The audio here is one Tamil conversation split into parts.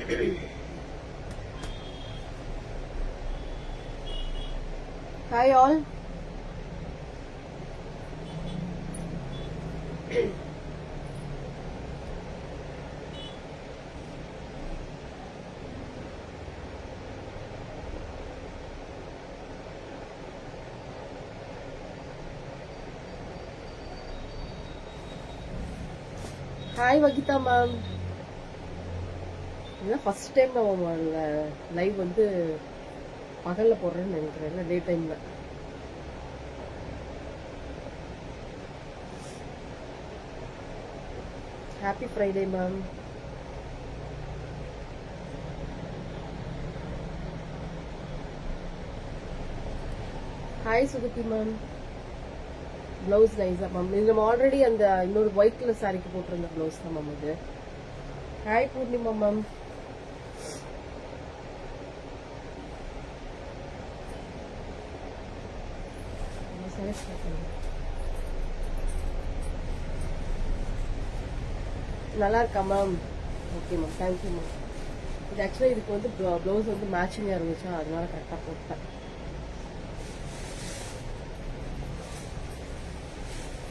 Hi all. Hi Vagita ma'am. இதுதான் ஃபர்ஸ்ட் டைம் நம்ம லைவ் வந்து பகல்ல போடுறேன்னு நினைக்கிறேன், டே டைம்ல. Happy Friday ma'am. Hi Suguthi ma'am. Blouse நைஸா மேம். இது நம்ம ஆல்ரெடி அந்த இன்னொரு ஒயிட் கலர் சாரிக்கு போட்டிருந்த பிளவுஸ் தான் மேம் இது. Hi Purnima ma'am. நல்லா இருக்கா ma'am? Okay ma'am, thank you ma'am. இது ஆக்சுவலா இதுக்கு வந்து பிளவுஸ் வந்து மேட்சிங்கா இருந்துச்சா, அதனால கரெக்டா போட்டேன்.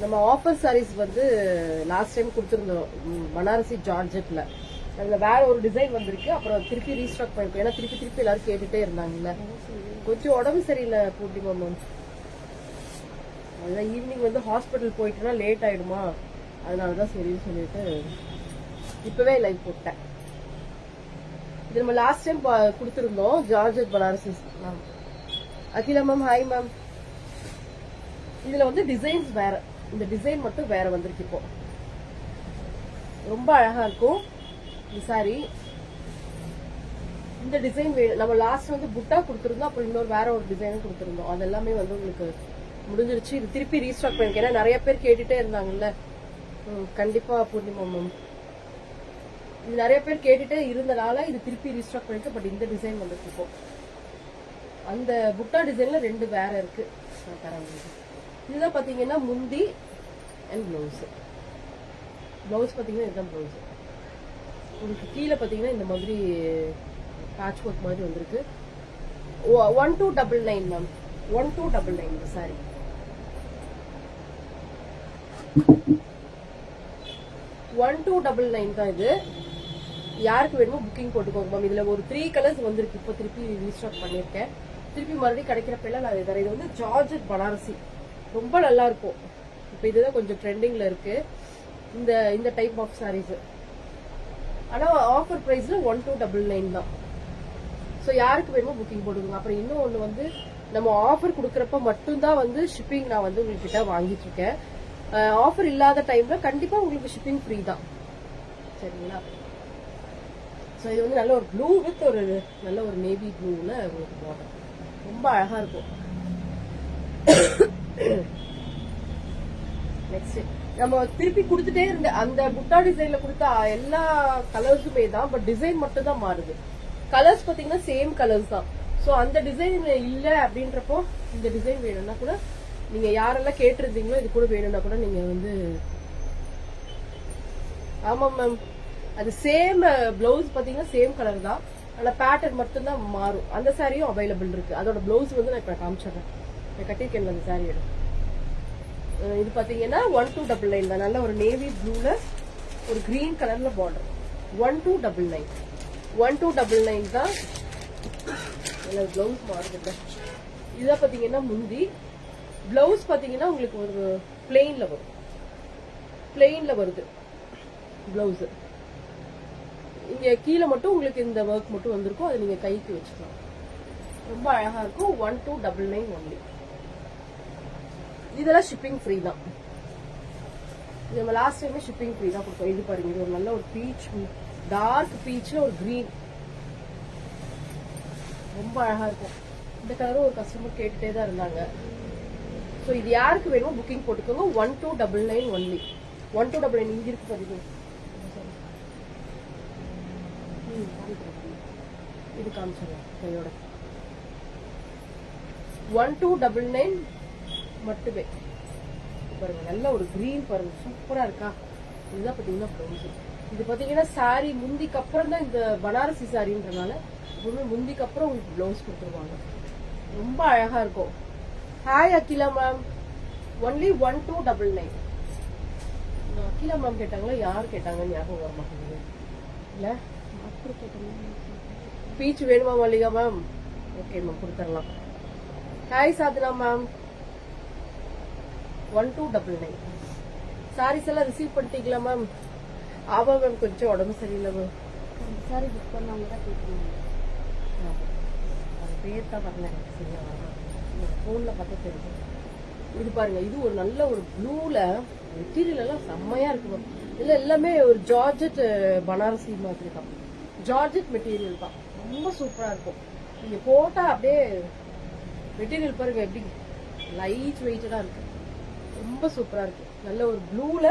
நம்ம ஆஃபர் சாரீஸ் வந்து லாஸ்ட் டைம் கொடுத்துருந்தோம் பனாரசி ஜார்ஜெட்ல. அதுல வேற ஒரு டிசைன் வந்திருக்கு, அப்புறம் திருப்பி ரீஸ்டாக் பண்ணிருக்கோம். ஏன்னா திருப்பி எல்லாரும் கேட்டுட்டே இருந்தாங்கல்ல. கொஞ்சம் உடம்பு சரியில்லை பூர்ணிமா மேம். அதுதான் ஈவினிங் வந்து ஹாஸ்பிட்டல் போயிட்டுனா லேட் ஆயிடுமா, அதனாலதான் சரின்னு சொல்லிட்டு இப்பவே லைவ் போட்டேன். இது நம்ம லாஸ்ட் டைம் கொடுத்துருந்தோம் georgette Banarasi. Akila ma'am hi ma'am. இதுல வந்து டிசைன்ஸ் வேற, இந்த டிசைன் மட்டும் வேற வந்திருக்கு. இப்போ ரொம்ப அழகா இருக்கும் இந்த சாரி. இந்த டிசைன் நம்ம லாஸ்ட் வந்து புட்டா கொடுத்துருந்தோம், அப்புறம் இன்னொரு வேற ஒரு டிசைனும் கொடுத்துருந்தோம். அது எல்லாமே வந்து உங்களுக்கு முடிஞ்சிருச்சு. இது திருப்பி ரீஸ்டாக் பண்ணிருக்கேன், ஏன்னா நிறைய பேர் கேட்டுட்டே இருந்தாங்கல்ல. கண்டிப்பா பூர்ணிமா மேம், இது நிறைய பேர் கேட்டுட்டே இருந்தனால இது திருப்பி ரீஸ்டாக் பண்ணிருக்கேன். பட் இந்த டிசைன் வந்துட்டு இப்போ அந்த புட்டா டிசைன்ல ரெண்டு வேற இருக்கு. இதுதான் பாத்தீங்கன்னா முந்தி அண்ட் பிளவுஸ். பிளவுஸ் பாத்தீங்கன்னா இதுதான் பிளவுஸ். உங்களுக்கு கீழே பாத்தீங்கன்னா இந்த மாதிரி பேட்ச் ஒர்க் மாதிரி வந்திருக்கு. 1299 மேம், 1299 இந்த சாரி. $1299 தான் இது. யாருக்கு வேணுமோ புக்கிங் போட்டுக்கோங்க மேம். இதுல ஒரு 3 கலர்ஸ் வந்திருக்கு, இப்போ திருப்பி ரீஸ்டாக் பண்ணிருக்கேன். திருப்பி மறுபடியும் கிடைக்கிறப்ப எல்லாம் நான் தரேன். இது வந்து ஜார்ஜெட் பனாரசி, ரொம்ப நல்லா இருக்கும். இப்போ இதுதான் கொஞ்சம் ட்ரெண்டிங்ல இருக்கு இந்த டைப் ஆஃப் சாரீஸ். ஆனா ஆஃபர் பிரைஸ்ல 1299 தான். ஸோ யாருக்கு வேணுமோ புக்கிங் போட்டுக்கோங்க. அப்புறம் இன்னும் ஒன்று வந்து நம்ம ஆஃபர் கொடுக்குறப்ப மட்டும்தான் வந்து ஷிப்பிங் நான் வந்து உங்ககிட்ட வாங்கிட்டு இருக்கேன். ஆஃபர் இல்லாத டைம்ல கண்டிப்பா உங்களுக்கு ஷிப்பிங் ஃப்ரீ தான், சரிங்களா? ஸோ இது வந்து நல்ல ஒரு ப்ளூ வித் ஒரு நல்ல ஒரு நேவி ப்ளூல உங்களுக்கு பார்டர், ரொம்ப அழகா இருக்கும். நெக்ஸ்ட் நம்ம திருப்பி கொடுத்துட்டே இருந்த அந்த புட்டா டிசைன்ல கொடுத்த எல்லா கலர்ஸுமே தான், பட் டிசைன் மட்டும் தான் மாறுது. கலர்ஸ் பாத்தீங்கன்னா சேம் கலர்ஸ் தான். ஸோ அந்த டிசைன் இல்ல அப்படின்றப்போ இந்த டிசைன் வேணும்னா கூட நீங்க யாரெல்லாம் கேட்டிருந்தீங்களோ இது கூட வேணும்னா கூட நீங்க வந்து. ஆமா மேம், அது சேம் பிளவுஸ் பாத்தீங்கன்னா சேம் கலர் தான், ஆனா பேட்டர்ன் மட்டும் தான் மாறும். அந்த சாரியும் அவைலபிள் இருக்கு. அதோட பிளவுஸ் வந்து நான் இப்ப காமிச்சிடுறேன். நான் கட்டிருக்கேன் அந்த சாரியோட. இது பாத்தீங்கன்னா 1299 தான். நல்ல ஒரு நேவி ப்ளூல ஒரு கிரீன் கலர்ல பார்டர். 1299 1299 தான். பிளவுஸ் மாறுது. இதுதான் பாத்தீங்கன்னா முந்தி. பிளவுஸ் பாத்தீங்கன்னா உங்களுக்கு ஒரு பிளெயின்ல வரும், பிளெயின்ல வருது பிளவுஸ். இங்க கீழே மட்டும் உங்களுக்கு இந்த ஒர்க் மட்டும் வந்திருக்கும், அதை நீங்க கைக்கு வச்சுக்கலாம். ரொம்ப அழகா இருக்கும். 1299 ஒன்லி. இதெல்லாம் ஷிப்பிங் ஃப்ரீ தான். நம்ம லாஸ்ட் டைமே ஷிப்பிங் ஃப்ரீ தான் கொடுத்தோம். இது பாருங்க, இது ஒரு நல்ல ஒரு பீச், டார்க் பீச் ஒரு கிரீன், ரொம்ப அழகா இருக்கும். இந்த கலரும் ஒரு கஸ்டமர் கேட்டுட்டே தான் இருந்தாங்க. ஸோ இது யாருக்கு வேணுமோ புக்கிங் போட்டுக்கோங்க. 1299 ஒன்லி. 1299 இங்க இருக்கு பாருங்க. இது காமிச்சிடலாம் கையோட. 1299 மட்டுமே. பாருங்க நல்ல ஒரு கிரீன் பாருங்க, சூப்பரா இருக்கா. இதுதான் பாத்தீங்கன்னா பிளவுஸ். இது பாத்தீங்கன்னா சாரி முந்திக்கு அப்புறம் தான் இந்த பனாரசி சாரின்றனால முந்திக்கு அப்புறம் உங்களுக்கு பிளவுஸ் கொடுத்துருவாங்க. ரொம்ப அழகா இருக்கும். Hi Akila ma'am, only 1299. Akila ma'am கேட்டாங்களா, யார் கேட்டாங்க ஞாபகம் வர மாட்டேங்குது இல்ல. பீச் வேணுமா மல்லிகா மேம்? ஓகே மேம், கொடுத்துடலாம். Hi Sadhana ma'am, 1299. சாரீஸ் எல்லாம் ரிசீவ் பண்ணிட்டீங்களா மேம்? ஆமா மேம், கொஞ்சம் உடம்பு சரியில்லை மேம். சாரி புக் பண்ணவங்க தான் கேட்குறாங்க. அது பேர் தான் வரல சரியா, ஃபோனில் பார்த்தா தெரியும். இது பாருங்க, இது ஒரு நல்ல ஒரு ப்ளூல மெட்டீரியல் எல்லாம் செம்மையா இருக்கு மேம். இதுல எல்லாமே ஒரு ஜார்ஜெட் பனாரசி மாதிரி தான், ஜார்ஜெட் மெட்டீரியல் தான். ரொம்ப சூப்பரா இருக்கும். நீங்க போட்டா அப்படியே மெட்டீரியல் பாருங்க எப்படி லைட் வெயிட்டடா இருக்கு. ரொம்ப சூப்பரா இருக்கு. நல்ல ஒரு ப்ளூல,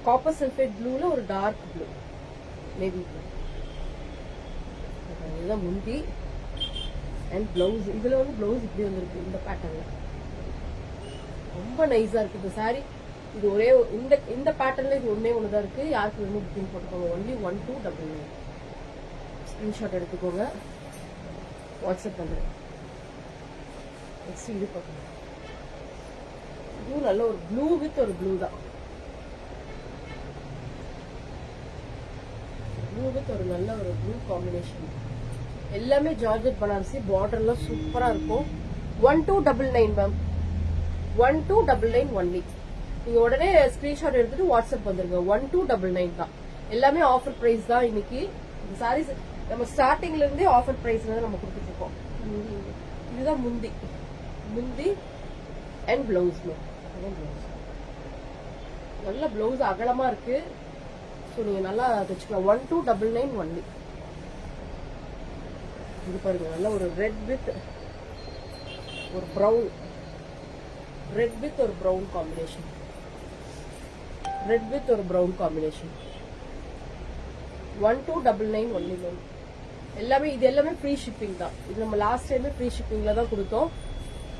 காப்பர் சல்ஃபேட் ப்ளூல ஒரு டார்க் ப்ளூ, நேவி ப்ளூ. இதுதான் முந்தி அண்ட் பிளவுஸ். இதுல வந்து பிளவுஸ் இப்படி வந்திருக்கு இந்த பேட்டர்ன்ல. ரொம்ப நைஸா இருக்கு இந்த சாரி. இது ஒரே இந்த பேட்டர்ன்ல இது ஒண்ணுதான் இருக்கு. யாருக்கு வேணும் புக்கிங் போட்டுக்கோங்க. ஒன்லி 1299. ஸ்கிரீன்ஷாட் எடுத்துக்கோங்க, வாட்ஸ்அப் பண்ணுறேன். நெக்ஸ்ட் இது பார்க்கணும். இதுவும் நல்ல ஒரு ப்ளூ வித் ஒரு ப்ளூ தான். ப்ளூ வித் ஒரு நல்ல ஒரு ப்ளூ காம்பினேஷன். எல்லாமே ஜார்ஜெட் பனாரசி. பார்டர்லாம் சூப்பரா இருக்கும். 1299 மேம், 1299 ஒன்லி. நீங்க உடனே ஸ்கிரீன்ஷாட் எடுத்துட்டு வாட்ஸ்அப் வந்துருங்க. 1299 தான். எல்லாமே ஆஃபர் பிரைஸ் தான் இன்னைக்கு. இந்த சாரீஸ் நம்ம ஸ்டார்டிங்ல இருந்தே ஆஃபர் பிரைஸ்ல தான் நம்ம கொடுத்துட்டு இருக்கோம். இதுதான் முந்தி, முந்தி அண்ட் பிளவுஸ் மேம். நல்ல பிளவுஸ் அகலமா இருக்கு. ஸோ நீங்க நல்லா தைச்சுக்கலாம். 1299 ஒன்லி. இது பாருங்க, நல்ல ஒரு ரெட் வித் ஒரு ப்ரௌன், ரெட் வித் ஒரு ப்ரௌன் காம்பினேஷன், ரெட் வித் ஒரு ப்ரௌன் காம்பினேஷன். 1299 only ma'am. எல்லாமே இது எல்லாமே ஃப்ரீ ஷிப்பிங் தான். இது நம்ம லாஸ்ட் டைமே ஃப்ரீ ஷிப்பிங்ல தான் கொடுத்தோம்.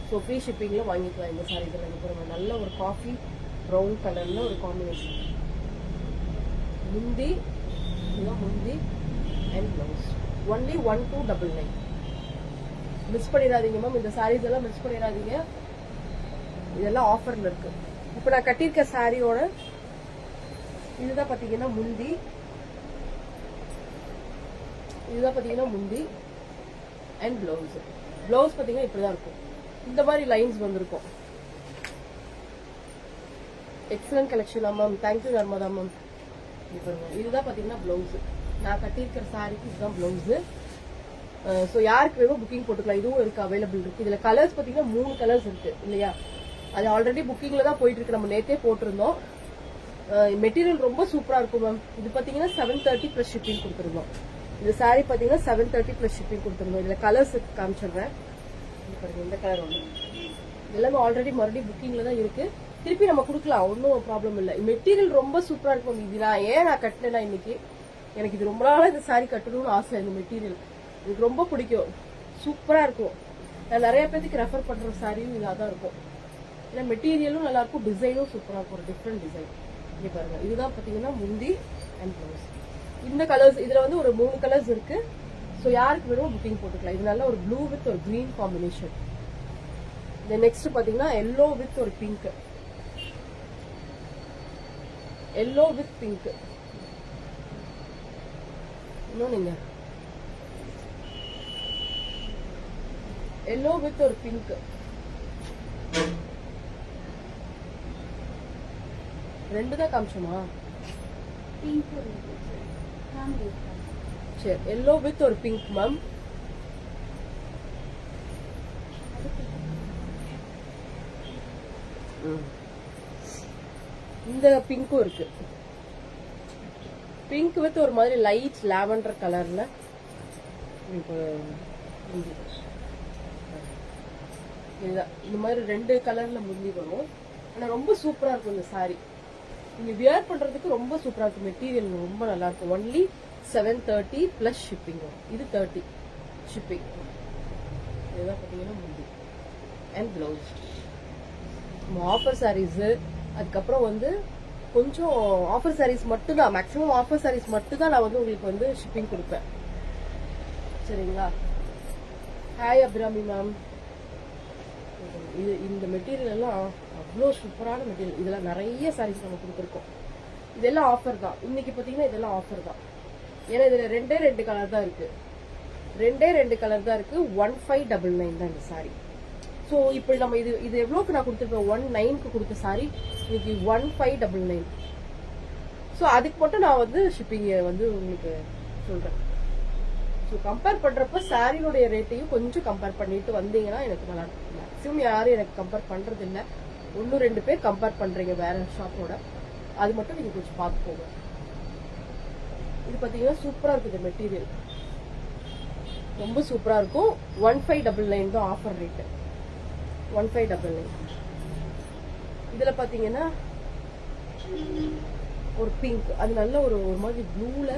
ஸோ ஃப்ரீ ஷிப்பிங்ல வாங்கிக்கலாம் இந்த சாரி. இதில் நல்ல ஒரு காஃபி ப்ரௌன் கலர்ல ஒரு காம்பினேஷன். முந்தி, இதுதான் முந்தி அண்ட் பிளவுஸ். ஒன்லி 1299. மிஸ் பண்ணிடாதீங்க மேம், இந்த சாரீஸ் எல்லாம் மிஸ் பண்ணிடாதீங்க. இதெல்லாம் ஆஃபர்ல இருக்கு. இப்போ நான் கட்டியிருக்க சாரியோட இதுதான் பாத்தீங்கன்னா முந்தி, இதுதான் பாத்தீங்கன்னா முந்தி அண்ட் பிளவுஸ். பிளவுஸ் பாத்தீங்கன்னா இப்படிதான் இருக்கும். இந்த மாதிரி லைன்ஸ் வந்திருக்கும். எக்ஸலன்ட் கலெக்ஷனா மேம், தேங்க்யூ நர்மதா மேம். இதுதான் பாத்தீங்கன்னா பிளவுஸ். நான் கட்டியிருக்கிற சாரிக்கு இதுதான் பிளவுஸ். ஸோ யாருக்கு வேணும் புக்கிங் போட்டுக்கலாம். இதுவும் இருக்கு, அவைலபிள் இருக்கு. இதுல கலர்ஸ் பாத்தீங்கன்னா 3 கலர்ஸ் இருக்கு இல்லையா. அது ஆல்ரெடி புக்கிங்ல தான் போயிட்டு இருக்கு. நம்ம நேத்தே போட்டிருந்தோம். மெட்டீரியல் ரொம்ப சூப்பரா இருக்கும் மேம். இது பாத்தீங்கன்னா 730 பிளஸ் ஷிப்பிங் கொடுத்துருந்தோம். இந்த சாரி பாத்தீங்கன்னா 730 பிளஸ் ஷிப்பிங் கொடுத்துருந்தோம். இதுல கலர்ஸ் காமிச்சிடுறேன். இந்த கலர் ஒன்று எல்லாமே ஆல்ரெடி மறுபடியும் புக்கிங்ல தான் இருக்கு. திருப்பி நம்ம கொடுக்கலாம், ஒன்றும் ப்ராப்ளம் இல்லை. மெட்டீரியல் ரொம்ப சூப்பரா இருக்கும். இது நான் கட்டினேன்னா இன்னைக்கு எனக்கு இது ரொம்ப நாளா இந்த சாரி கட்டணும்னு ஆசை. இந்த மெட்டீரியல் எனக்கு ரொம்ப பிடிக்கும், சூப்பரா இருக்கும். நான் நிறைய பேருக்கு ரெஃபர் பண்ற சாரியும் இதாக தான் இருக்கும். ஏன்னா மெட்டீரியலும் நல்லா இருக்கும், டிசைனும் சூப்பரா இருக்கும். ஒரு டிஃப்ரெண்ட் டிசைன். இங்க பாருங்க, இதுதான் பாத்தீங்கன்னா முந்தி அண்ட் பிளவுஸ். இந்த கலர்ஸ் இதுல வந்து ஒரு 3 கலர்ஸ் இருக்கு. ஸோ யாருக்கு வேணும் புக்கிங் போட்டுக்கலாம். இது நல்ல ஒரு ப்ளூ வித் ஒரு கிரீன் காம்பினேஷன். இந்த நெக்ஸ்ட் பாத்தீங்கன்னா எல்லோ வித் ஒரு பிங்க், எல்லோ வித் பிங்க். இன்னும் நீங்க எல்லோ வித் ஒரு பிங்க். ரெண்டு தான் காமிச்சோமா? பிங்க் சரி, எல்லோ வித் ஒரு பிங்க் மேம். இந்த பிங்க்கும் இருக்கு. பிங்க் வித் ஒரு மாதிரி லைட் லாவெண்டர் கலர்ல. இந்த மாதிரி 2 கலர்ல முந்தி வரும். ஆனா ரொம்ப சூப்பரா இருக்கும் இந்த சாரி. நீங்க வியர் பண்றதுக்கு ரொம்ப சூப்பரா இருக்கும். மெட்டீரியல் ரொம்ப நல்லா இருக்கும். ஒன்லி 730 பிளஸ் ஷிப்பிங் வரும். இது 30 ஷிப்பிங். இதுதான் பாத்தீங்கன்னா முந்தி அண்ட் பிளவுஸ். ஆஃபர் சாரீஸ், அதுக்கப்புறம் வந்து கொஞ்சம் ஆஃபர் சாரீஸ் மட்டும் தான், மேக்ஸிமம் ஆஃபர் சாரீஸ் மட்டும் தான் நான் வந்து உங்களுக்கு வந்து ஷிப்பிங் கொடுப்பேன். சரிங்களா? Hi Abirami ma'am. இது இந்த மெட்டீரியல் எல்லாம் அவ்வளோ சூப்பரான மெட்டீரியல். இதெல்லாம் நிறைய சாரீஸ் நம்ம கொடுத்துருக்கோம். இதெல்லாம் ஆஃபர் தான். இன்னைக்கு பார்த்தீங்கன்னா இதெல்லாம் ஆஃபர் தான். ஏன்னா இதில் ரெண்டு கலர் தான் இருக்கு. ரெண்டு கலர் தான் இருக்கு. 1599 தான் இந்த சாரி. ஸோ இப்போ நம்ம இது எவ்வளோக்கு நான் கொடுத்துருப்பேன்? 19க்கு கொடுத்த சாரி இன்னைக்கு 1599. ஸோ அதுக்கு மட்டும் நான் வந்து ஷிப்பிங் வந்து உங்களுக்கு சொல்றேன். ஸோ கம்பேர் பண்றப்ப சாரியோடைய ரேட்டையும் கொஞ்சம் கம்பேர் பண்ணிட்டு வந்தீங்கன்னா எனக்கு நல்லா இருக்கும். மேக்ஸிமம் யாரும் எனக்கு கம்பேர் பண்றது இல்லை. 1-2 பேர் கம்பேர் பண்றீங்க வேற ஷாப்போட. அது மட்டும் நீங்க கொஞ்சம் பார்த்துக்கோங்க. இது பாத்தீங்கன்னா சூப்பரா இருக்கு. இந்த மெட்டீரியல் ரொம்ப சூப்பரா இருக்கும். 1599 தான் ஆஃபர் ரேட். 1599. இதுல பாத்தீங்கன்னா ஒரு பிங்க், அது நல்ல ஒரு மாதிரி ப்ளூல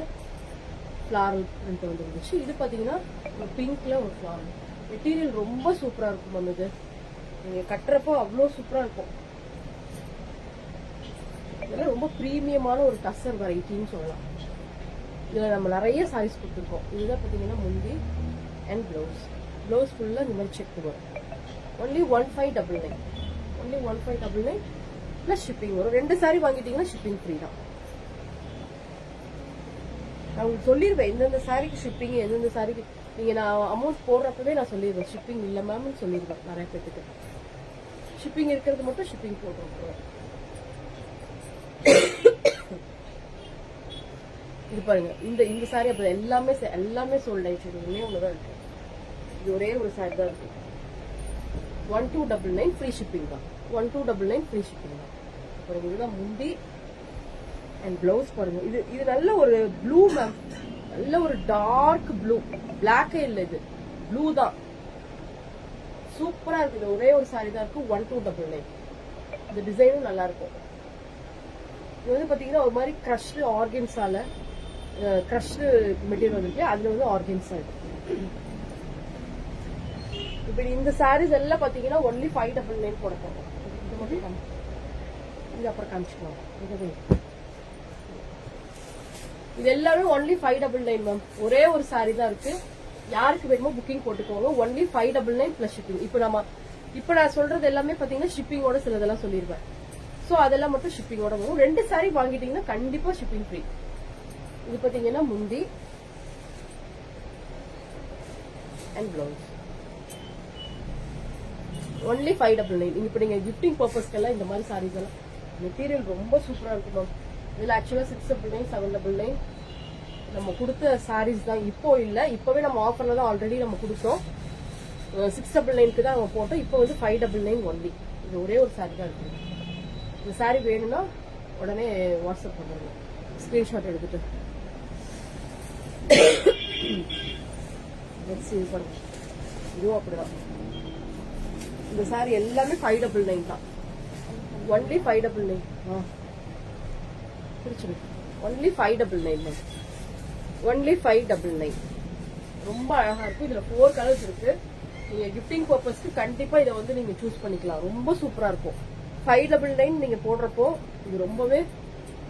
ஃபிளாரல் பிரிண்ட் வந்துருந்துச்சு. இது பாத்தீங்கன்னா ஒரு பிங்க்ல ஒரு ஃபிளாரல் மெட்டீரியல் ரொம்ப சூப்பரா இருக்கும். வந்தது நீங்க கட்டுறப்போ அவ்வளோ சூப்பரா இருக்கும். இதெல்லாம் ரொம்ப பிரீமியமான ஒரு டசர் வெரைட்டின்னு சொல்லலாம். இதுல நம்ம நிறைய சாரீஸ் கொடுத்துருக்கோம். இதுதான் பாத்தீங்கன்னா முந்தி அண்ட் பிளவுஸ் ஃபுல்லா இந்த மாதிரி செக் வரும். ஒன்லி 1599. ஒன்லி 1599 பிளஸ் ஷிப்பிங் வரும். 2 சாரி வாங்கிட்டீங்கன்னா ஷிப்பிங் ஃப்ரீ தான். நான் உங்களுக்கு சொல்லிடுவேன் எந்தெந்த சாரிக்கு ஷிப்பிங், எந்தெந்த சாரிக்கு நீங்க நான் அமௌண்ட் போடுறப்பவே நான் சொல்லிடுவேன் ஷிப்பிங் இல்லை மேம்னு சொல்லிடுவேன். நிறைய பேருக்கு ஷிப்பிங் இருக்கிறது மட்டும் ஷிப்பிங் போட்டுருவேன். இது பாருங்க, இந்த சாரி அப்ப எல்லாமே சோல்ட் ஆயிடுச்சு. ஒன்னே ஒண்ணுதான் இருக்கு. இது ஒரே ஒரு சாரி தான் இருக்கு. 1299 ஃப்ரீ ஷிப்பிங் தான். 1299 ஃப்ரீ ஷிப்பிங் தான். பாருங்க, இதுதான் முந்தி அண்ட் பிளவுஸ். பாருங்க, இது நல்ல ஒரு ப்ளூ மேம், நல்ல ஒரு டார்க் ப்ளூ. பிளாக்கே இல்லை, இது ப்ளூ தான். சூப்பரா இருக்கு. இது ஒரே ஒரு சாரி தான் இருக்கு. 1299. இந்த டிசைனும் நல்லா இருக்கும். இது வந்து பாத்தீங்கன்னா ஒரு மாதிரி கிரஷ்டு ஆர்கன்ஸால கிரஷ்டு மெட்டீரியல் இருக்கு. அதுல வந்து ஆர்கன்ஸா இருக்கு. இப்ப இந்த சாரீஸ் எல்லாம் பாத்தீங்கன்னா ஒன்லி 599 போட போறோம். இது மட்டும் இது அப்புறம் காமிச்சுக்கலாம். இது எல்லாமே ஒன்லி 599 மேம். ஒரே ஒரு சாரி தான் இருக்கு. யாருக்கு வேணுமோ புக்கிங் போட்டுக்கோங்க. Only 599 plus shipping. இப்ப நான் சொல்றது எல்லாமே பாத்தீங்கன்னா ஷிப்பிங்கோட சிலதெல்லாம் சொல்லிடுவேன். சோ அதெல்லாம் மட்டும் ஷிப்பிங்கோட வரும். 2 சாரி வாங்கிட்டீங்கன்னா கண்டிப்பா ஷிப்பிங் ஃப்ரீ. இது பாத்தீங்கன்னா முந்தி அண்ட் பிளவுஸ் ஒன்லி 599. இப்ப நீங்க கிஃப்டிங் பர்பஸ்க்கெல்லாம் இந்த மாதிரி சாரீஸ் எல்லாம் மெட்டீரியல் ரொம்ப சூப்பரா இருக்கும் மேம். இதுல ஆக்சுவலா 699, 799 நம்ம கொடுத்த சாரீஸ் தான். இப்போ இல்ல, இப்பவே நம்ம ஆஃபர்ல தான் ஆல்ரெடி நம்ம கொடுத்தோம். 699க்கு தான் நம்ம போட்டோம். இப்போ வந்து 599 ஒன்லி. இது ஒரே ஒரு சாரி தான் இருக்கு. இந்த சாரி வேணும்னா உடனே வாட்ஸ்அப் பண்ணுங்க, ஸ்கிரீன்ஷாட் எடுத்துட்டு. இதுவும் அப்படிதான். இந்த சாரி எல்லாமே 599 தான். ஒன்லி 599. ஒன்லி 599. ஒன்லி 599. ரொம்ப அழகா இருக்கும். இதுல 4 கலர்ஸ் இருக்கு. நீங்க கிஃப்டிங் பர்பஸ்க்கு கண்டிப்பா இதை வந்து நீங்க சூஸ் பண்ணிக்கலாம். ரொம்ப சூப்பரா இருக்கும். 599 நீங்க போடுறப்போ இது ரொம்பவே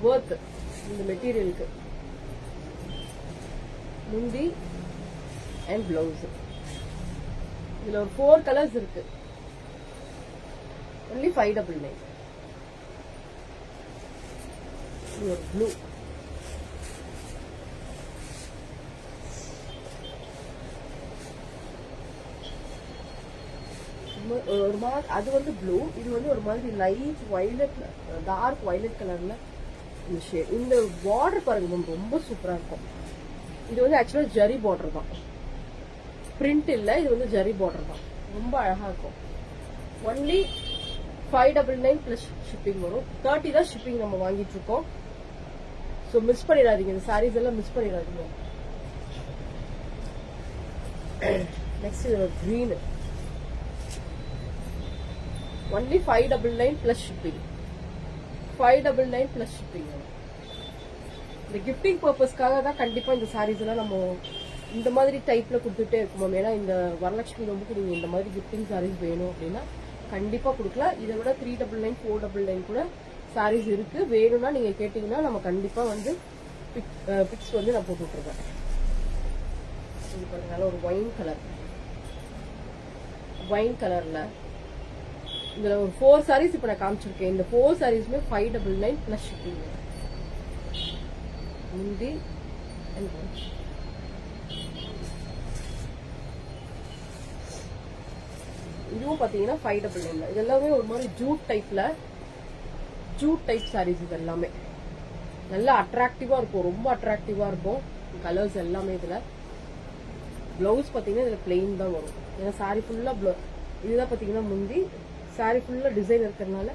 வர்த் இந்த மெட்டீரியலுக்கு. முந்தி அண்ட் பிளவுஸ். இதுல ஒரு 4 கலர்ஸ் இருக்கு. ஒன்லி 599. இது ஒரு ப்ளூ. ஒரு மாதிரி அது வந்து ப்ளூ. இது வந்து ஒரு மாதிரி லைட் வயலட், டார்க் வயலட் கலர்ல இந்த ஷேட். இந்த பார்டர் பாருங்க ரொம்ப சூப்பரா இருக்கும். இது வந்து ஆக்சுவலா ஜரி பார்டர் தான், பிரிண்ட் இல்ல. இது வந்து ஜரி பார்டர் தான். ரொம்ப அழகா இருக்கும். ஒன்லி 599 பிளஸ் ஷிப்பிங் வரும். 30 தான் ஷிப்பிங் நம்ம வாங்கிட்டு இருக்கோம். ஸோ மிஸ் பண்ணிடாதீங்க. இந்த சாரீஸ் எல்லாம் மிஸ் பண்ணிடாதீங்க. Next green. Only 599 plus shipping. 599 plus shipping. இந்த கிஃப்டிங் பர்பஸ்க்காக தான் கண்டிப்பா இந்த சாரீஸ் எல்லாம் நம்ம இந்த மாதிரி டைப்ல கொடுத்துட்டே இருக்கோம். ஏன்னா இந்த வரலட்சுமி நோம்புக்கு நீங்க இந்த மாதிரி கிஃப்டிங் சாரீஸ் வேணும் அப்படின்னா கண்டிப்பா கொடுக்கலாம். இதை விட 399, 499 கூட சாரீஸ் இருக்கு. வேணும்னா நீங்க கேட்டீங்கன்னா நம்ம கண்டிப்பா வந்து பிக்ஸ் வந்து நான் போட்டு விட்டுருக்கேன். இது பாருங்க, நல்ல ஒரு ஒயின் கலர்ல இதுல ஒரு 4 சாரீஸ் இப்ப நான் காமிச்சிருக்கேன். இந்த 4 சாரீஸ்மே 599 பிளஸ் ஷிப்பிங். முந்தி and blouse. இதுவும் பாத்தீங்கன்னா 599. இது எல்லாமே ஒரு மாதிரி ஜூட் டைப் சாரீஸ். இது எல்லாமே நல்லா அட்ராக்டிவா இருக்கும், ரொம்ப அட்ராக்டிவா இருக்கும். கலர்ஸ் எல்லாமே இதுல. பிளவுஸ் பாத்தீங்கன்னா இதுல பிளெயின் தான் வரும். ஏன்னா சாரி ஃபுல்லா இதுதான் பாத்தீங்கன்னா முந்தி. சாரி ஃபுல்லா டிசைன் இருக்கிறதுனால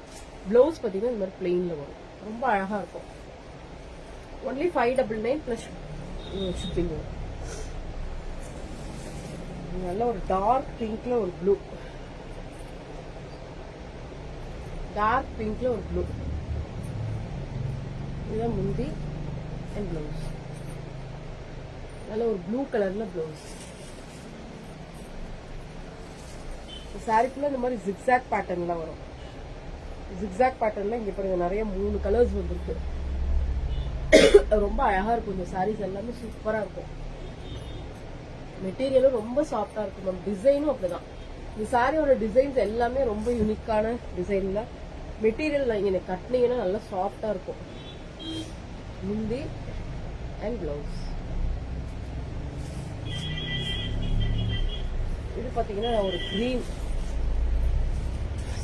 பிளவுஸ் பாத்தீங்கன்னா இந்த மாதிரி பிளெயின்ல வரும். ரொம்ப அழகா இருக்கும். ஒன்லி 599 பிளஸ் ஷிப்பிங் வரும். நல்ல ஒரு டார்க் பிங்க்ல ஒரு ப்ளூ, இதுதான் முந்தி அண்ட் பிளவுஸ். நல்ல ஒரு ப்ளூ கலர்ல பிளவுஸ். சாரிக்குள்ள இந்த மாதிரி ஜிக்ஸாக் பேட்டர்ன்ல வரும். ஜிக்ஸாக் பேட்டர்ன்ல இங்க பாருங்க நிறைய 3 கலர்ஸ் வந்துருக்கு. ரொம்ப அழகா இருக்கும். இந்த சாரீஸ் எல்லாமே சூப்பரா இருக்கும். மெட்டீரியலும் ரொம்ப சாஃப்டா இருக்கும் மேம். டிசைனும் அப்படிதான். இந்த சாரியோட டிசைன்ஸ் எல்லாமே ரொம்ப யூனிக்கான டிசைன்ல. மெட்டீரியல் நீங்க கட்டினீங்கன்னா நல்லா சாஃப்டா இருக்கும். முந்தி அண்ட் பிளவுஸ். இது பாத்தீங்கன்னா ஒரு கிரீன்,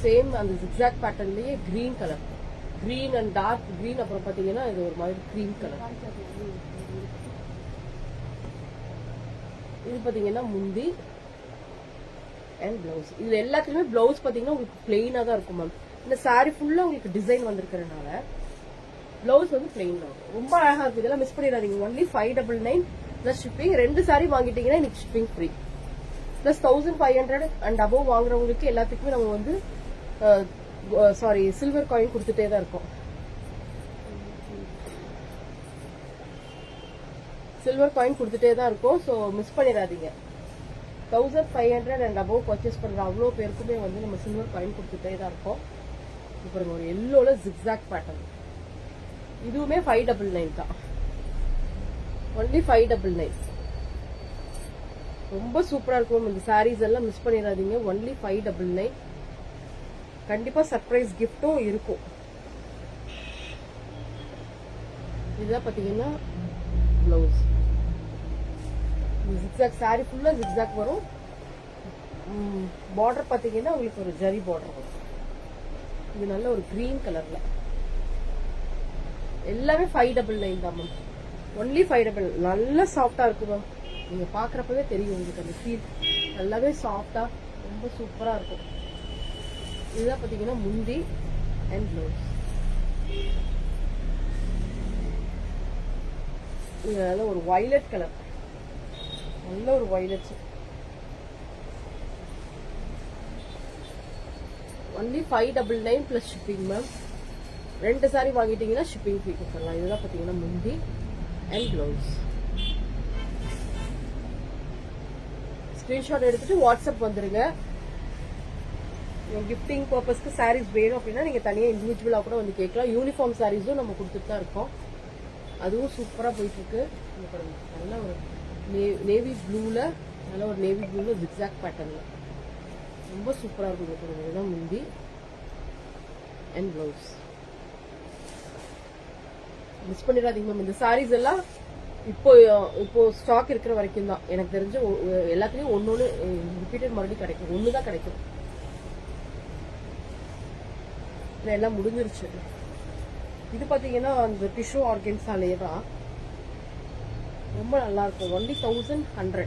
சேம் அந்த ஜிக்ஸாக் பேட்டர்ன்லயே green colour, green and dark green. அப்புறம் பாத்தீங்கன்னா இது ஒரு மாதிரி கிரீம் கலர். இது பாத்தீங்கன்னா முந்தி அண்ட் பிளவுஸ். இது எல்லாத்துலயுமே பிளவுஸ் பாத்தீங்கன்னா உங்களுக்கு பிளெயினா தான் இருக்கும் மேம். இந்த சாரி ஃபுல்லா உங்களுக்கு டிசைன் வந்திருக்கிறதுனால பிளவுஸ் வந்து பிளெயினா இருக்கும். ரொம்ப அழகா இருக்கு. இதெல்லாம் மிஸ் பண்ணிடாதீங்க. Only 599 plus shipping. 2 சாரி வாங்கிட்டீங்கன்னா இன்னைக்கு shipping free. Plus 1500 and above வாங்குறவங்களுக்கு எல்லாத்துக்குமே நம்ம வந்து சில்வர் காயின் கொடுத்துட்டே தான் இருக்கோம். ஸோ மிஸ் பண்ணிடாதீங்க. 1500 அண்ட் அபோவ் பர்ச்சேஸ் பண்ற அவ்வளோ பேருக்குமே வந்து நம்ம சில்வர் காயின் கொடுத்துட்டே தான் இருக்கோம். இப்போ ஒரு எல்லோல ஜிக்ஸாக் பேட்டர்ன். இதுவுமே 599 தான். ஒன்லி 599. ரொம்ப சூப்பரா இருக்கும். இந்த சாரீஸ் எல்லாம் மிஸ் பண்ணிடாதீங்க. ஒன்லி 599. கண்டிப்பா சர்ப்ரைஸ் கிஃப்டும் இருக்கும். இதுதான் பாத்தீங்கன்னா பிளவுஸ். ஜிக்ஸாக் சாரி ஃபுல்லா ஜிக்ஸாக் வரும். பார்டர் பாத்தீங்கன்னா உங்களுக்கு ஒரு ஜரி பார்டர் வரும். இது நல்ல ஒரு கிரீன் கலர்ல. எல்லாமே 599 தான் மேம். ஒன்லி 599. நல்லா சாஃப்டா இருக்கும் மேம். நீங்க பாக்குறப்பவே தெரியும் உங்களுக்கு அந்த ஃபீல். நல்லாவே சாஃப்டா ரொம்ப சூப்பரா இருக்கும். இதுதான் பாத்தீங்கன்னா முந்தி அண்ட் பிளவுஸ். இது நல்ல ஒரு வயலட் கலர், நல்ல ஒரு violet. Only 599 plus shipping ma'am. 2 sari வாங்கிட்டீங்கன்னா ஷிப்பிங் ஃப்ரீ கொடுத்துடலாம். இதுதான் பாத்தீங்கன்னா முந்தி அண்ட் பிளவுஸ். ஸ்கிரீன்ஷாட் எடுத்துட்டு வாட்ஸ்அப் வந்துருங்க. கிஃப்டிங் பர்பஸ்க்கு சாரீஸ் வேணும் அப்படின்னா நீங்க தனியா இண்டிவிஜுவலா கூட வந்து கேட்கலாம். யூனிஃபார்ம் சாரீஸும் நம்ம கொடுத்துட்டு தான் இருக்கோம். அதுவும் சூப்பரா போயிட்டு இருக்கு. நல்ல ஒரு நேவி ப்ளூல, நல்ல ஒரு நேவி ப்ளூல ஜிக்ஸாக் பேட்டர்ன்ல ரொம்ப சூப்பரா இருக்கும். இதுதான் முந்தி அண்ட் பிளவுஸ். மிஸ் பண்ணிடாதீங்க மேம். இந்த சாரீஸ் எல்லாம் இப்போ ஸ்டாக் இருக்கிற வரைக்கும் தான். எனக்கு தெரிஞ்ச எல்லாத்துலயும் ஒன்னொன்னு ரிப்பீட்டட் மறுபடியும் கிடைக்கும். ஒண்ணுதான் கிடைக்கும். எல்லாம் முடிஞ்சிருச்சு. இது பாத்தீங்கன்னா அந்த டிஷ்யூ ஆர்கன்ஸாலே தான் ரொம்ப நல்லா இருக்கும். ஒன்லி 1100.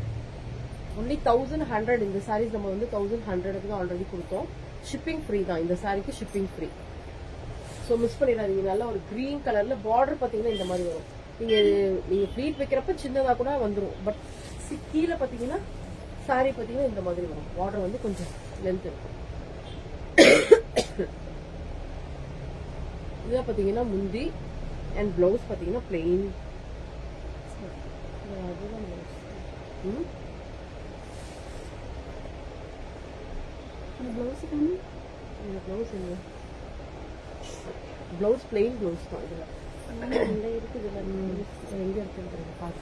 ஒன்லி 1100. இந்த சாரீஸ் நம்ம வந்து 1100க்கு தான் ஆல்ரெடி கொடுத்தோம். ஷிப்பிங் ஃப்ரீ தான். இந்த சாரிக்கு ஷிப்பிங் ஃப்ரீ. ஸோ மிஸ் பண்ணிடாதீங்க. நல்லா ஒரு கிரீன் கலர்ல பார்டர் பாத்தீங்கன்னா இந்த மாதிரி வரும். நீங்க ஃபிளீட் வைக்கிறப்ப சின்னதா கூட வந்துடும். பட் கீழே பாத்தீங்கன்னா சாரி பாத்தீங்கன்னா இந்த மாதிரி வரும். பார்டர் வந்து கொஞ்சம் லென்த் இருக்கும். இதான் பாத்தீங்கன்னா முந்தி அண்ட் பிளவுஸ் பாத்தீங்கன்னா plain. Blouse blouse blouse plain blouse தான் இதுல. இந்த இருக்குது எங்க இருக்குன்றது பார்த்து.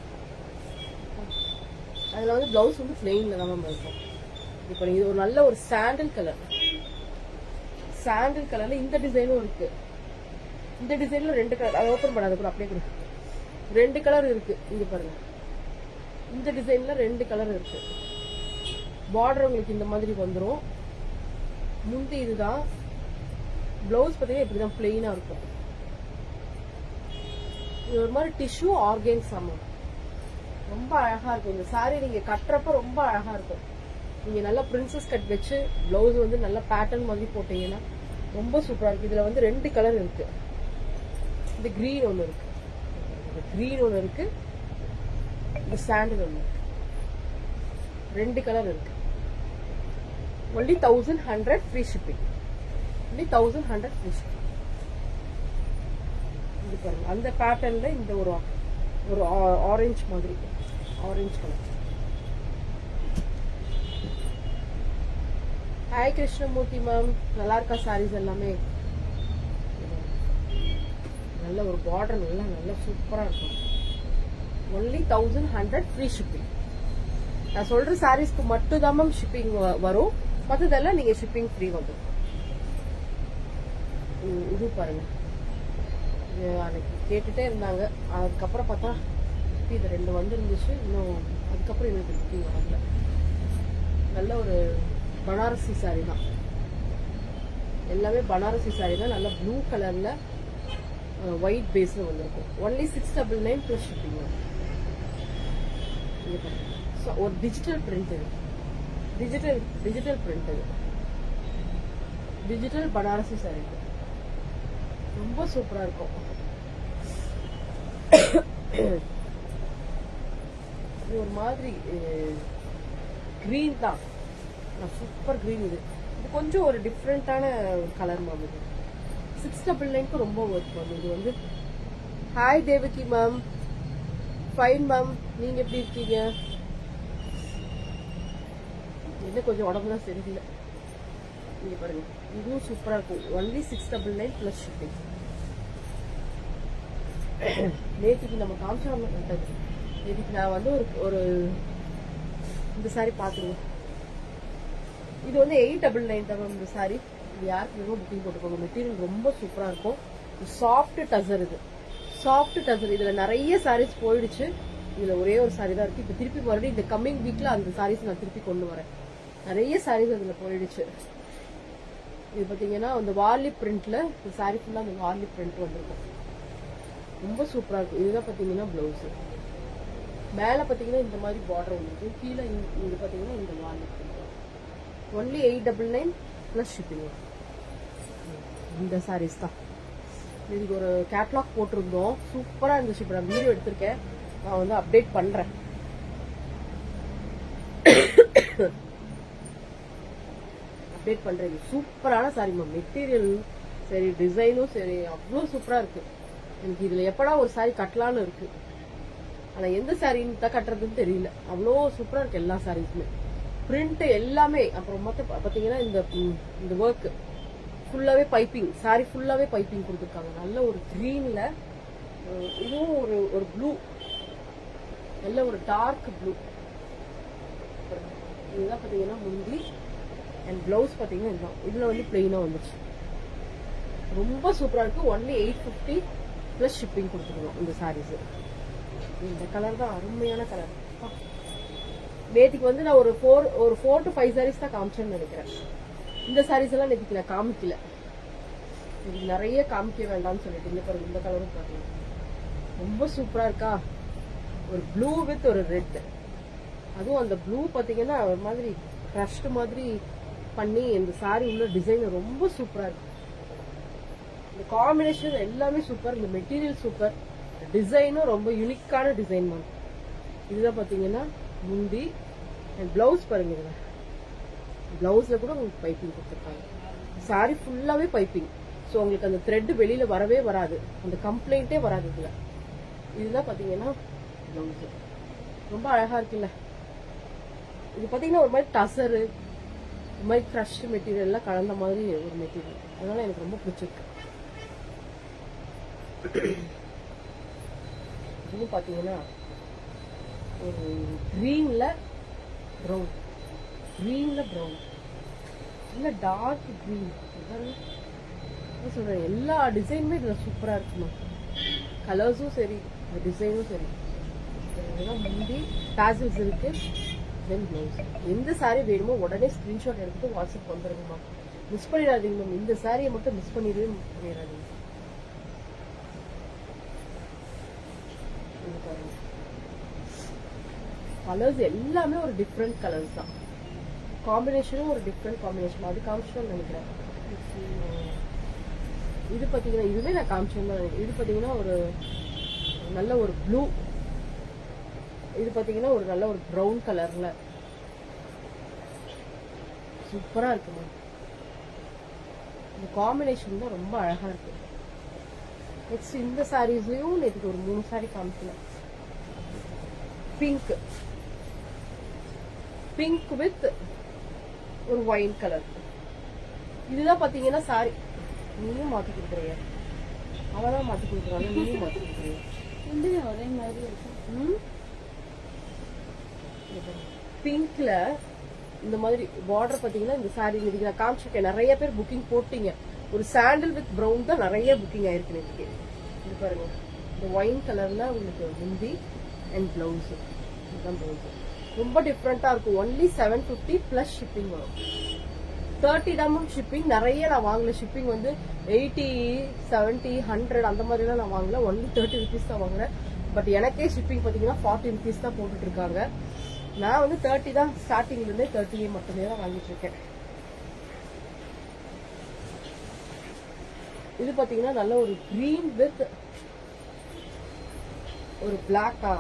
அதுல வந்து பிளவுஸ் வந்து பிளெயின்ல தான் மேம் இருக்கும். இப்போ இது ஒரு நல்ல ஒரு சாண்டல் கலர். சாண்டல் கலர்ல இந்த டிசைனும் இருக்கு. இந்த டிசைன்ல 2 கலர். அதை ஓபன் பண்ணாத கூட அப்படியே கூட 2 கலர் இருக்கு. இங்க பாருங்க, இந்த டிசைன்ல 2 கலர் இருக்கு. பார்டர் உங்களுக்கு இந்த மாதிரி வந்துடும். முந்தி இதுதான். பிளவுஸ் பார்த்தீங்கன்னா இப்படிதான் பிளெயினா இருக்கும். இது ஒரு மாதிரி டிஷ்யூ ஆர்கேன் சமம். ரொம்ப அழகா இருக்கும் இந்த சாரி. நீங்க கட்டுறப்ப ரொம்ப அழகா இருக்கும். நீங்க நல்லா பிரின்சஸ் கட் வச்சு பிளவுஸ் வந்து நல்ல பேட்டர்ன் மாதிரி போட்டீங்கன்னா ரொம்ப சூப்பரா இருக்கு. இதுல வந்து 2 கலர் இருக்கு. இந்த கிரீன் ஒண்ணு இருக்கு, இந்த கிரீன் ஒண்ணு இருக்கு, இந்த சாண்டல் ஒண்ணு இருக்கு. 2 கலர் இருக்கு. only 1100 free shipping. only 1100 free shipping. இது பாருங்க, அந்த பேட்டர்ன்ல இந்த ஒரு ஆரஞ்சு மாதிரி, orange colour. Hi Krishnamurthy ma'am, நல்லா இருக்கா சாரீஸ் எல்லாமே? நல்ல ஒரு பார்டர், நல்லா சூப்பரா இருக்கும். only 1100 free shipping. நான் சொல்ற சாரீஸ்க்கு மட்டும் தான் மேம் ஷிப்பிங் வரும். மற்றதெல்லாம் நீங்க ஷிப்பிங் ஃப்ரீ வந்துடும். இது பாருங்க, அன்னைக்கு கேட்டுட்டே இருந்தாங்க. அதுக்கப்புறம் பார்த்தா இது 2 வந்துருந்துச்சு. இன்னும் அதுக்கப்புறம் எனக்கு புக்கிங் வரல. நல்ல ஒரு பனாரசி சாரி தான். எல்லாமே பனாரசி சாரி தான். நல்ல ப்ளூ கலர்ல ஒயிட் பேஸ்ல வந்திருக்கும். only 699 plus shipping. ஒரு டிஜிட்டல் பிரிண்ட் இது. டிஜிட்டல் பிரிண்ட் இது. டிஜிட்டல் பனாரசி சாரி ரொம்ப சூப்பரா இருக்கும். இது ஒரு மாதிரி கிரீன் தான், சூப்பர் கிரீன். இது கொஞ்சம் ஒரு டிஃப்ரெண்டான கலர் மேம். இது 699 ரொம்ப ஒர்க் மேம். இது வந்து hi Devaki ma'am, fine ma'am, நீங்க எப்படி இருக்கீங்க? என்ன கொஞ்சம் உடம்பு தான் சரியில்லை. இங்க பாருங்க, இதுவும் சூப்பரா இருக்கும். only 699 plus shipping. நேற்றுக்கு நம்ம காமிச்சாம கண்டது. நேற்றுக்கு நான் வந்து ஒரு இந்த சாரி பாத்துருவோம். இது வந்து 899 தான் இந்த சாரி. இது யாருக்கு ரொம்ப புக்கிங் போட்டுக்கோங்க. மெட்டீரியல் ரொம்ப சூப்பரா இருக்கும். சாஃப்ட் டசர். இது சாஃப்ட் டசர். இதுல நிறைய சாரீஸ் போயிடுச்சு. இதுல ஒரே ஒரு சாரி தான் இருக்கு. இப்ப திருப்பி மறுபடியும் இந்த கம்மிங் வீக்ல அந்த சாரீஸ் நான் திருப்பி கொண்டு வரேன். நிறைய சாரீஸ் அதுல போயிடுச்சு. இது பாத்தீங்கன்னா அந்த வார்லி பிரிண்ட்ல இந்த சாரி ஃபுல்லா அந்த வார்லி பிரிண்ட் வந்திருக்கும். ரொம்ப சூப்பரா இருக்கும். இதுதான் பாத்தீங்கன்னா பிளவுஸ். மேல பாத்தீங்கன்னா இந்த மாதிரி பார்டர் வந்துருக்கு. கீழே இங்க பாத்தீங்கன்னா இந்த Warli print. only 899 plus shipping. இந்த சாரீஸ் தான். இதுக்கு ஒரு கேட்லாக் போட்டிருந்தோம். சூப்பரா இருந்துச்சு. இப்ப நான் வீடியோ எடுத்திருக்கேன். நான் வந்து அப்டேட் பண்றேன். அப்டேட் பண்றேன். சூப்பரான சாரி மேம். மெட்டீரியல் சரி, டிசைனும் சரி, அவ்வளோ சூப்பரா இருக்கு. எனக்கு இதுல எப்படா ஒரு சாரி கட்டலான்னு இருக்கு. ஆனா எந்த சாரின்னு தான் கட்டுறதுன்னு தெரியல. அவ்வளோ சூப்பரா இருக்கு எல்லா சாரீஸுமே. பிரிண்ட் எல்லாமே. அப்புறம் மொத்தம் பாத்தீங்கன்னா இந்த ஒர்க் ஃபுல்லாவே பைப்பிங். சாரி ஃபுல்லாவே பைப்பிங் கொடுத்துருக்காங்க. நல்ல ஒரு கிரீன்ல, இதுவும் ஒரு ப்ளூ, நல்ல ஒரு டார்க் ப்ளூ. இதுதான் பாத்தீங்கன்னா முந்தி. அண்ட் பிளவுஸ் பாத்தீங்கன்னா இதுதான். இதுல வந்து பிளெயினா வந்துச்சு. ரொம்ப சூப்பரா இருக்கு. only 850 பிளஸ் ஷிப்பிங் கொடுத்துருவோம் இந்த சாரீஸ். இந்த கலர் தான் அருமையான கலர். நேற்றுக்கு வந்து நான் ஒரு 4 to 5 சாரீஸ் தான் காமிச்சேன்னு நினைக்கிறேன். இந்த சாரீஸ் எல்லாம் நேற்றுக்கு நான் காமிக்கல. இது நிறைய காமிக்க வேண்டாம்னு சொல்லிட்டு. இந்த பாருங்க, இந்த கலரும் பாருங்க, ரொம்ப சூப்பரா இருக்கா. ஒரு ப்ளூ வித் ஒரு ரெட். அதுவும் அந்த ப்ளூ பாத்தீங்கன்னா ஒரு மாதிரி க்ரஷ்ட் மாதிரி பண்ணி இந்த சாரி உள்ள டிசைன் ரொம்ப சூப்பரா இருக்கு. இந்த காம்பினேஷன் எல்லாமே சூப்பர். இந்த மெட்டீரியல் சூப்பர். டிசைனும் ரொம்ப யூனிக்கான டிசைன் மேம். இதுதான் பாத்தீங்கன்னா முந்தி. அண்ட் பிளவுஸ் பாருங்க. இதுல பிளவுஸ்ல கூட உங்களுக்கு பைப்பிங் கொடுத்துருக்காங்க. சாரி ஃபுல்லாவே பைப்பிங். ஸோ உங்களுக்கு அந்த த்ரெட் வெளியில வரவே வராது. அந்த கம்ப்ளைண்டே வராது இதுல. இதுதான் பாத்தீங்கன்னா பிளவுஸ். ரொம்ப அழகா இருக்குல்ல. இது பாத்தீங்கன்னா ஒரு மாதிரி டசரு, ஒரு மாதிரி க்ரஷ் மெட்டீரியல் எல்லாம் கலந்த மாதிரி ஒரு மெட்டீரியல். அதனால எனக்கு ரொம்ப பிடிச்சிருக்கு. இதுவும் பாத்தீங்கன்னா ஒரு கிரீன்ல ப்ரௌன், கிரீன்ல ப்ரௌன், இல்ல டார்க் கிரீன். சொல்றேன், எல்லா டிசைனுமே இதுல சூப்பரா இருக்குமா. கலர்ஸும் சரி, டிசைனும் சரி. இதெல்லாம் முந்தி டாசல்ஸ் இருக்கு, தென் ப்ளவுஸ். எந்த சாரி வேணுமோ உடனே ஸ்கிரீன்ஷாட் எடுத்து வாட்ஸ்அப் வந்துருங்கம்மா. மிஸ் பண்ணிடாதீங்க மேம், இந்த சாரியை மட்டும் மிஸ் பண்ணிடாதீங்க. கலர்ஸ் எல்லாமே ஒரு டிஃப்ரெண்ட் கலர்ஸ் தான், காம்பினேஷனும் ஒரு டிஃப்ரெண்ட் காம்பினேஷன். அது காமிச்சிட்டோம்னு நினைக்கிறேன். இது பாத்தீங்கன்னா இதுவே நான் காமிச்சேன்னு நினைக்கிறேன். இது பாத்தீங்கன்னா ஒரு நல்ல ஒரு ப்ளூ, இது பாத்தீங்கன்னா ஒரு நல்ல ஒரு ப்ரௌன் கலர்ல சூப்பரா இருக்குமா. இந்த காம்பினேஷன் தான் ரொம்ப அழகா இருக்கு. நெக்ஸ்ட் இந்த சாரீஸ்லயும் நேற்று ஒரு 3 சாரி காமிக்கல. பிங்க், பிங்க் வித் ஒரு ஒயின் கலர். இதுதான் பாத்தீங்கன்னா சாரி. நீயும் மாத்தி கொடுக்குறிய, அவதான் மாத்தி கொடுக்குறாங்க, நீயும் மாத்தி கொடுக்குறிய. ஒரே மாதிரி இருக்கு. பிங்க்ல இந்த மாதிரி பார்டர் பாத்தீங்கன்னா இந்த சாரி இன்னைக்கு நான் காமிச்சிருக்கேன். நிறைய பேர் புக்கிங் போட்டீங்க. ஒரு சாண்டில் வித் ப்ரௌன் தான் நிறைய புக்கிங் ஆயிருக்கு இன்னைக்கு. இது பாருங்க, இந்த ஒயின் கலர்ல உங்களுக்கு முந்தி அண்ட் பிளவுஸ். இதுதான் பிளவுஸ். ரொம்ப டிஃப்ரெண்டா இருக்கும். ஒன்லி 750 பிளஸ் ஷிப்பிங் வரும். 30 டேமும் ஷிப்பிங். நிறைய நான் வாங்கல. ஷிப்பிங் வந்து 80, 70, 100 அந்த மாதிரி எல்லாம் நான் வாங்கல. ஒன்லி 30 ருபீஸ் தான் வாங்குறேன். பட் எனக்கே ஷிப்பிங் பாத்தீங்கன்னா 40 ருபீஸ் தான் போட்டுட்டு இருக்காங்க. நான் வந்து 30 தான் ஸ்டார்டிங்ல இருந்தே 30 மட்டுமே தான் வாங்கிட்டு இருக்கேன். இது பாத்தீங்கன்னா நல்ல ஒரு கிரீன் வித் ஒரு பிளாக்கா,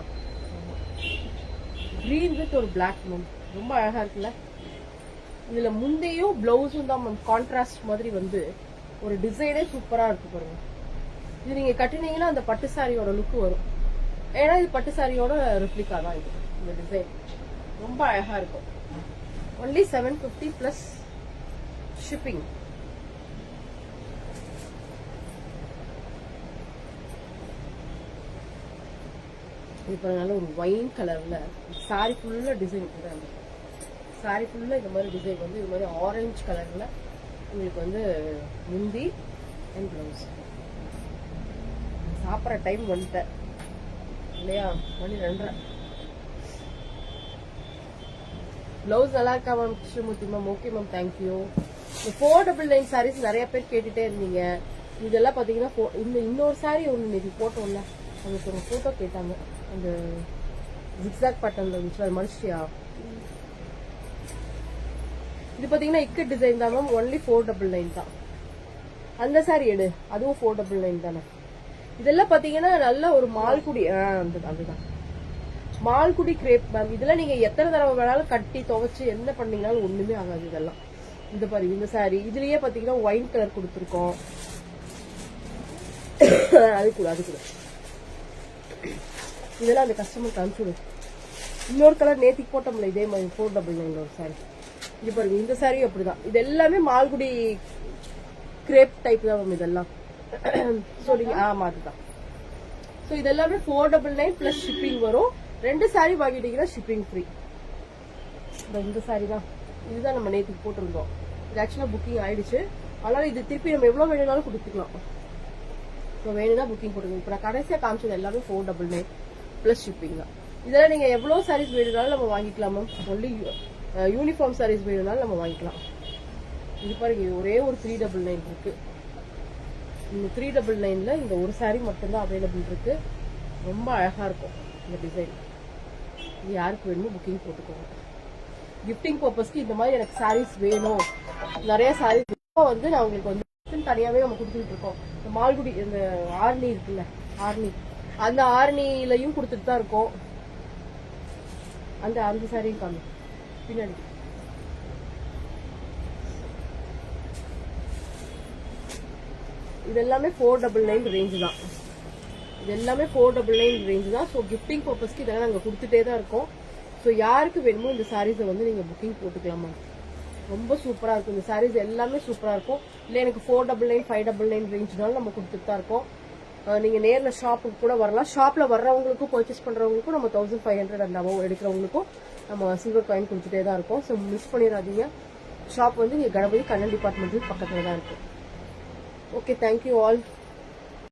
கிரீன் வித் ஒரு பிளாக் மேம். ரொம்ப அழகா இருக்குல்ல. இதுல முந்தையும் பிளவுஸும் தான் மேம் கான்ட்ராஸ்ட் மாதிரி வந்து ஒரு டிசைனே சூப்பரா இருக்கு பாருங்க. இது நீங்க கட்டினீங்கன்னா அந்த பட்டு சாரியோட லுக் வரும். ஏன்னா இது பட்டு சாரியோட ரெப்ளிகா தான் இது. இந்த டிசைன் ரொம்ப அழகா இருக்கும். Only 750 plus shipping. இப்ப நல்ல ஒரு ஒயின் கலர்ல சாரி ஃபுல்லா டிசைன். சாரி ஃபுல்லா இந்த மாதிரி டிசைன் வந்து இது மாதிரி ஆரஞ்சு கலர்ல உங்களுக்கு வந்து முந்தி அண்ட் பிளவுஸ். சாப்பிட்ற டைம் வந்துட்டேன் இல்லையா, மணி 2:30. பிளவுஸ் நல்லா இருக்கா ma'am? Krishnamurthy ma'am, okay ma'am, thank you. இந்த 499 சாரீஸ் நிறைய பேர் கேட்டுட்டே இருந்தீங்க. இதெல்லாம் பாத்தீங்கன்னா இன்னொரு சாரி ஒன்று இன்னைக்கு போட்டோம்ல, அதுக்கு ஒரு போட்டோ கேட்டாங்க. அந்த ஜிக்ஸாக் பேட்டர்ன்ல இருந்துச்சு, அது மனுஷியா. இது பாத்தீங்கன்னா இக்கு டிசைன் தான் மேம். ஒன்லி 499 தான். அந்த சாரி எடு, அதுவும் 499 தானே. இதெல்லாம் பாத்தீங்கன்னா நல்ல ஒரு மால்குடி, அதுதான் மால்குடி கிரேப் மேம். இதெல்லாம் நீங்க எத்தனை தடவை வேணாலும் கட்டி துவைச்சு என்ன பண்ணீங்கன்னாலும் ஒண்ணுமே ஆகாது. இதெல்லாம் இந்த பாருங்க, இந்த சாரி இதுலயே பாத்தீங்கன்னா ஒயிட் கலர் கொடுத்துருக்கோம். அது கூட இதெல்லாம் அந்த கஸ்டமர் காமிச்சுடு. இன்னொரு கலர் நேத்திக்கு போட்டோம்ல இதே மாதிரி 499 ஒரு சாரி. இது பாருங்க, இந்த சாரியும் அப்படிதான். இது எல்லாமே மால்குடி கிரேப் டைப் தான் மேம் இதெல்லாம். சொல்லுங்க, ஆமா அதுதான். ஸோ இதெல்லாமே 499 பிளஸ் ஷிப்பிங் வரும். 2 சாரி வாங்கிட்டீங்கன்னா ஷிப்பிங் ஃப்ரீ. இந்த சாரி தான், இதுதான் நம்ம நேற்றுக்கு போட்டிருந்தோம். இது ஆக்சுவலா புக்கிங் ஆயிடுச்சு. அதனால இது திருப்பி நம்ம எவ்வளவு வேணும்னாலும் கொடுத்துக்கலாம். ஸோ வேணும்னா புக்கிங் போட்டுக்கோங்க. இப்போ நான் கடைசியா காமிச்சது எல்லாமே 499 பிளஸ் ஷிப்பிங் தான். இதெல்லாம் நீங்க எவ்வளவு சாரீஸ் வேணும்னாலும் நம்ம வாங்கிக்கலாம் மேம். ஒன்லி யூனிஃபார்ம் சாரீஸ் வேணும்னாலும் நம்ம வாங்கிக்கலாம். இது பாருங்க, ஒரே ஒரு 399 இருக்கு. இந்த 399ல இந்த ஒரு சாரி மட்டும்தான் அவைலபிள் இருக்கு. ரொம்ப அழகா இருக்கும் இந்த டிசைன். இது யாருக்கு வேணுமோ புக்கிங் போட்டுக்கோங்க. கிஃப்டிங் பர்பஸ்க்கு இந்த மாதிரி எனக்கு சாரீஸ் வேணும், நிறைய சாரீஸ் வந்து நான் உங்களுக்கு வந்து தனியாவே நம்ம கொடுத்துட்டு இருக்கோம். இந்த மால்குடி இந்த ஆர்னி இருக்குல்ல, ஆர்னி, அந்த ஆர்னிலையும் கொடுத்துட்டு தான் இருக்கோம். அந்த சாரியும் காமி பின்னாடி. இது எல்லாமே 499 ரேஞ்சு தான். இது எல்லாமே 499 ரேஞ்சு தான். ஸோ கிஃப்டிங் பர்பஸ்க்கு இதெல்லாம் நாங்கள் கொடுத்துட்டே தான் இருக்கோம். ஸோ யாருக்கு வேணுமோ இந்த சாரீஸை வந்து நீங்கள் புக்கிங் போட்டுக்கலாமா. ரொம்ப சூப்பராக இருக்கும். இந்த சாரீஸ் எல்லாமே சூப்பராக இருக்கும். இல்லை எனக்கு 499, 599 ரேஞ்சுனாலும் நம்ம கொடுத்துட்டு தான் இருக்கோம். நீங்க நேர்ல ஷாப்புக்கு கூட வரலாம். ஷாப்ல வர்றவங்களுக்கும் பர்ச்சேஸ் பண்றவங்களுக்கும் நம்ம 1500 அந்த அமௌண்ட் எடுக்கிறவங்களுக்கும் நம்ம சில்வர் காயின் கொடுத்துட்டே தான் இருக்கோம். ஸோ மிஸ் பண்ணிடாதீங்க. ஷாப் வந்து இங்க கணபதி கண்ணன் டிபார்ட்மெண்டல் பக்கத்துல தான் இருக்கு. Okay, thank you all.